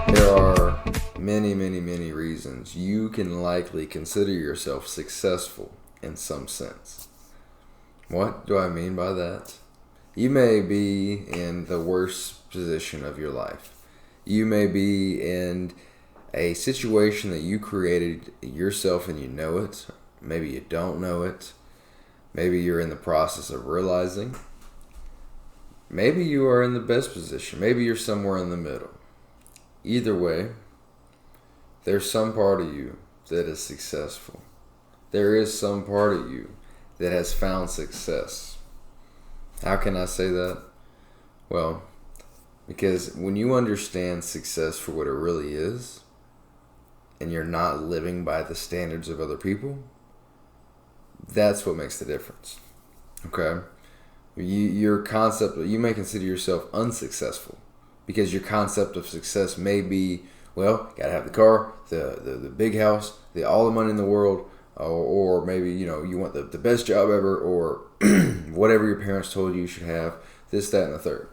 There are many, many, many reasons you can likely consider yourself successful in some sense. What do I mean by that? You may be in the worst position of your life. You may be in a situation that you created yourself and you know it. Maybe you don't know it. Maybe you're in the process of realizing. Maybe you are in the best position. Maybe you're somewhere in the middle. Either way, there's some part of you that is successful. There is some part of you that has found success. How can I say that? Well, because when you understand success for what it really is, and you're not living by the standards of other people, that's what makes the difference. Okay? Your concept, you may consider yourself unsuccessful because your concept of success may be, well, gotta have the car, the big house, all the money in the world, or maybe you want the best job ever, or whatever your parents told you should have, this, that, and the third.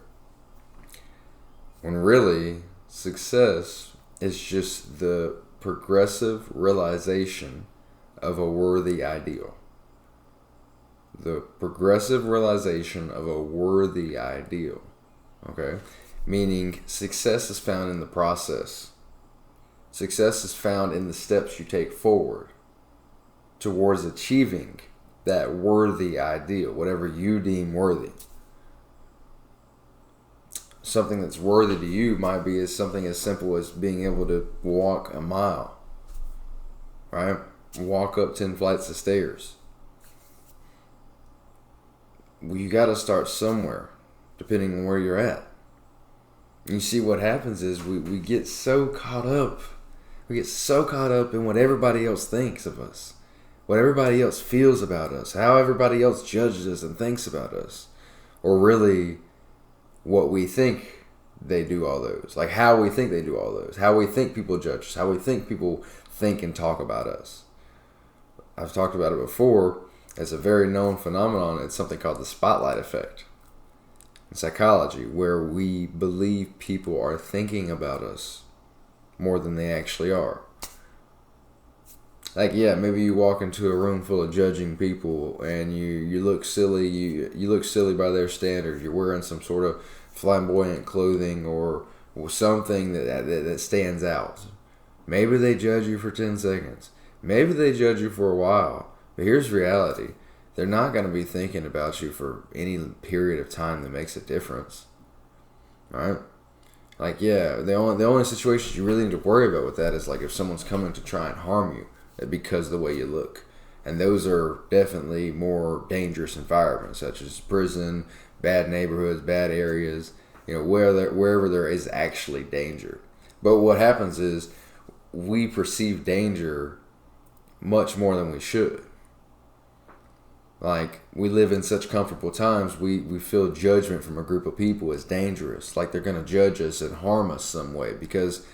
When really, success is just the progressive realization of a worthy ideal. The progressive realization of a worthy ideal. Okay? Meaning success is found in the process. Success is found in the steps you take forward towards achieving that worthy ideal, whatever you deem worthy. Something that's worthy to you might be something as simple as being able to walk a mile, right? Walk up 10 flights of stairs. Well, you got to start somewhere, depending on where you're at. And you see what happens is we get so caught up. We get so caught up in what everybody else thinks of us, what everybody else feels about us, how everybody else judges us and thinks about us, or really what we think they do all those, like how we think they do all those, how we think people judge us, how we think people think and talk about us. I've talked about it before. It's a very known phenomenon. It's something called the spotlight effect in psychology, where we believe people are thinking about us more than they actually are. Like, yeah, maybe you walk into a room full of judging people and you look silly. You look silly by their standards. You're wearing some sort of flamboyant clothing or something that stands out. Maybe they judge you for 10 seconds. Maybe they judge you for a while. But here's reality. They're not going to be thinking about you for any period of time that makes a difference. Right? Like, yeah, the only situations you really need to worry about with that is like if someone's coming to try and harm you because of the way you look. And those are definitely more dangerous environments, such as prison, bad neighborhoods, bad areas, wherever there is actually danger. But what happens is we perceive danger much more than we should. Like, we live in such comfortable times, we feel judgment from a group of people as dangerous. Like they're going to judge us and harm us some way because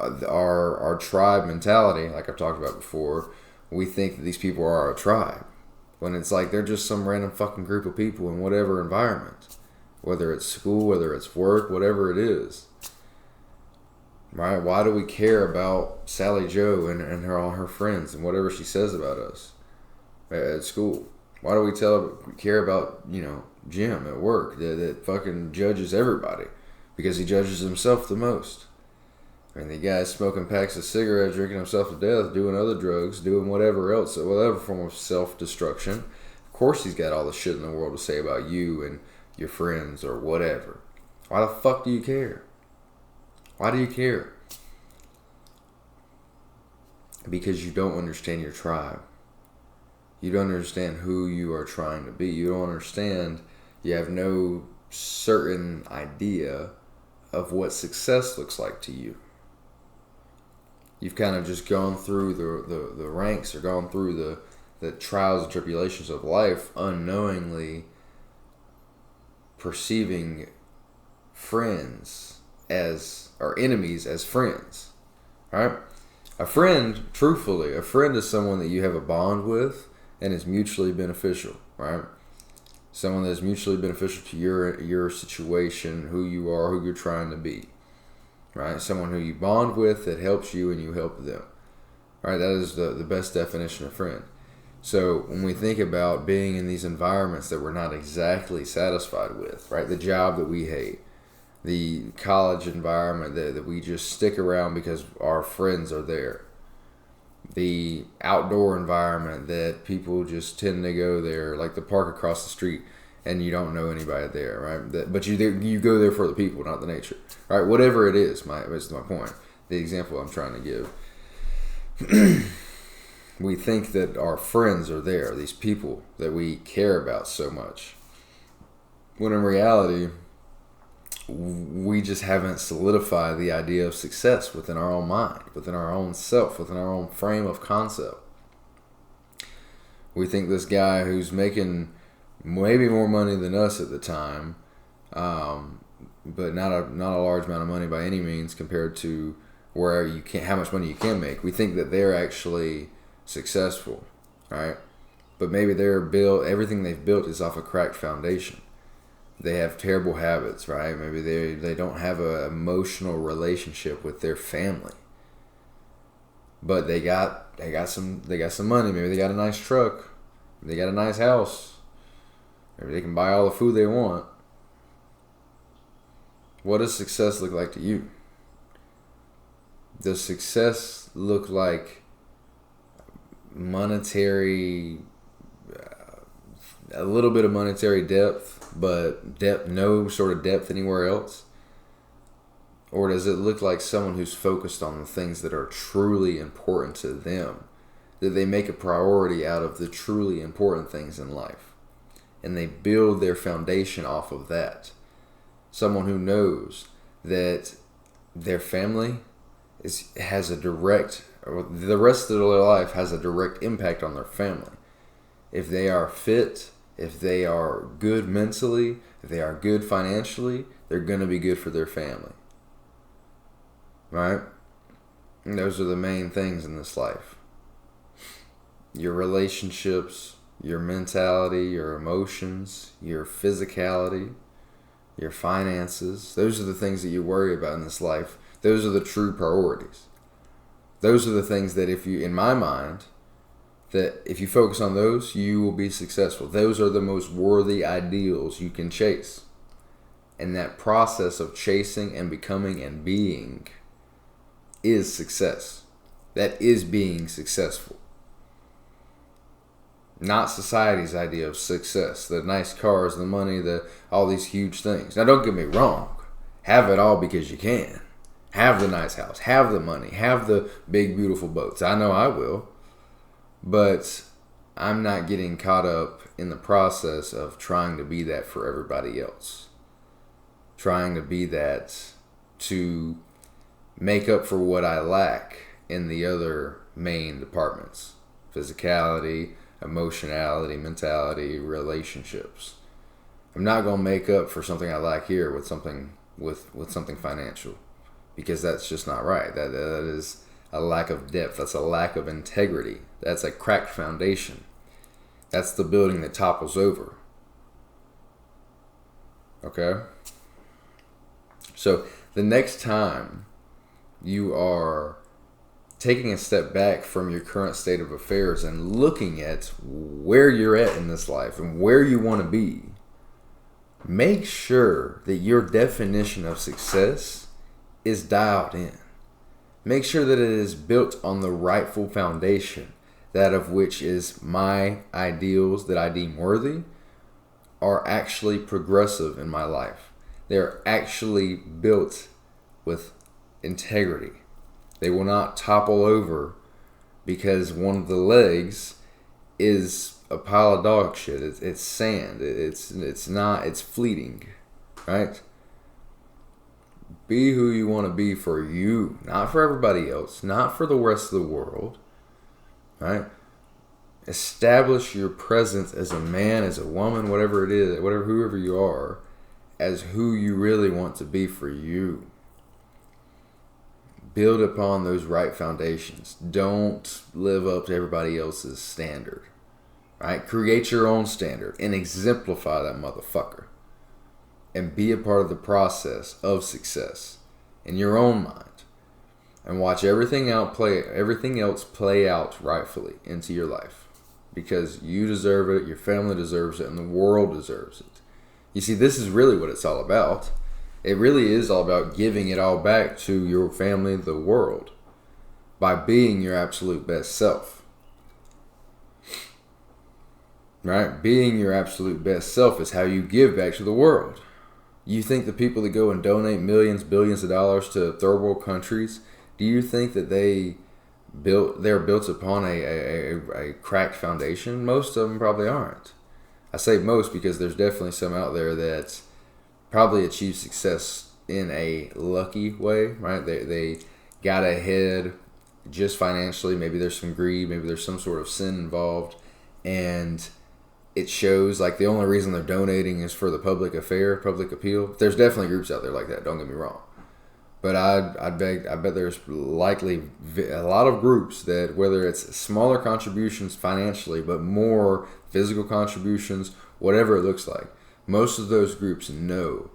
our tribe mentality, like I've talked about before, we think that these people are our tribe. When it's like they're just some random fucking group of people in whatever environment. Whether it's school, whether it's work, whatever it is. Right? Why do we care about Sally Joe and all her friends and whatever she says about us at school? Why do we care about, Jim at work that fucking judges everybody? Because he judges himself the most. I mean, the guy's smoking packs of cigarettes, drinking himself to death, doing other drugs, doing whatever else, whatever form of self-destruction. Of course he's got all the shit in the world to say about you and your friends or whatever. Why the fuck do you care? Why do you care? Because you don't understand your tribe. You don't understand who you are trying to be. You don't understand. You have no certain idea of what success looks like to you. You've kind of just gone through the ranks or gone through the trials and tribulations of life unknowingly perceiving friends or enemies as friends. Right? A friend, truthfully, a friend is someone that you have a bond with and is mutually beneficial, right? Someone that is mutually beneficial to your situation, who you are, who you're trying to be. Right? Someone who you bond with that helps you and you help them. Right? That is the best definition of friend. So when we think about being in these environments that we're not exactly satisfied with, right? The job that we hate, the college environment that we just stick around because our friends are there, the outdoor environment that people just tend to go there, like the park across the street, and you don't know anybody there, right? But you go there for the people, not the nature, right? Whatever it is, is my point. The example I'm trying to give. We think that our friends are there, these people that we care about so much, when in reality, we just haven't solidified the idea of success within our own mind, within our own self, within our own frame of concept. We think this guy who's making maybe more money than us at the time, but not a large amount of money by any means compared to where you can, how much money you can make. We think that they're actually successful, right? But maybe everything they've built is off a cracked foundation. They have terrible habits, right? Maybe they don't have an emotional relationship with their family. But they got some money. Maybe they got a nice truck. They got a nice house. Maybe they can buy all the food they want. What does success look like to you? Does success look like monetary, a little bit of monetary depth, but no sort of depth anywhere else? Or does it look like someone who's focused on the things that are truly important to them, that they make a priority out of the truly important things in life, and they build their foundation off of that? Someone who knows that their family has a direct, or the rest of their life has a direct impact on their family. If they are fit, if they are good mentally, if they are good financially, they're going to be good for their family. Right? And those are the main things in this life. Your relationships, your mentality, your emotions, your physicality, your finances. Those are the things that you worry about in this life. Those are the true priorities. Those are the things that in my mind, that if you focus on those, you will be successful. Those are the most worthy ideals you can chase. And that process of chasing and becoming and being is success. That is being successful. Not society's idea of success. The nice cars, the money, all these huge things. Now don't get me wrong. Have it all because you can. Have the nice house. Have the money. Have the big beautiful boats. I know I will. But I'm not getting caught up in the process of trying to be that for everybody else. Trying to be that to make up for what I lack in the other main departments. Physicality, emotionality, mentality, relationships. I'm not going to make up for something I lack here with something financial, because that's just not right. That is a lack of depth. That's a lack of integrity. That's a cracked foundation. That's the building that topples over. Okay? So the next time you are taking a step back from your current state of affairs and looking at where you're at in this life and where you want to be, make sure that your definition of success is dialed in. Make sure that it is built on the rightful foundation, that of which is my ideals that I deem worthy are actually progressive in my life. They're actually built with integrity. They will not topple over because one of the legs is a pile of dog shit. It's sand. It's fleeting, right? Be who you want to be for you, not for everybody else, not for the rest of the world, right? Establish your presence as a man, as a woman, whatever it is, whoever you are, as who you really want to be for you. Build upon those right foundations. Don't live up to everybody else's standard, Right? Create your own standard and exemplify that motherfucker. And be a part of the process of success in your own mind. And watch everything else play out rightfully into your life. Because you deserve it, your family deserves it, and the world deserves it. You see, this is really what it's all about. It really is all about giving it all back to your family, the world, by being your absolute best self. Right? Being your absolute best self is how you give back to the world. You think the people that go and donate millions, billions of dollars to third world countries, do you think that they're built upon a cracked foundation? Most of them probably aren't. I say most because there's definitely some out there that probably achieve success in a lucky way, right? They got ahead just financially. Maybe there's some greed. Maybe there's some sort of sin involved. And it shows, like, the only reason they're donating is for the public appeal. There's definitely groups out there like that, don't get me wrong. But I bet there's likely a lot of groups that, whether it's smaller contributions financially, but more physical contributions, whatever it looks like, most of those groups know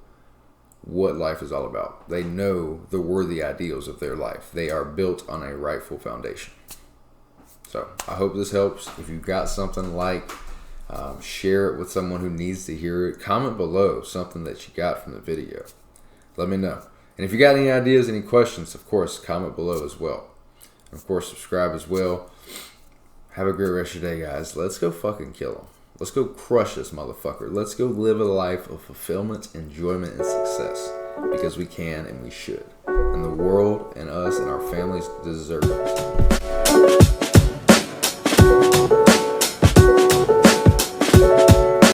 what life is all about. They know the worthy ideals of their life. They are built on a rightful foundation. So I hope this helps. If you've got something, share it with someone who needs to hear it. Comment below something that you got from the video. Let me know. And if you got any ideas, any questions, of course, comment below as well. And of course, subscribe as well. Have a great rest of your day, guys. Let's go fucking kill them. Let's go crush this motherfucker. Let's go live a life of fulfillment, enjoyment, and success. Because we can and we should. And the world and us and our families deserve it.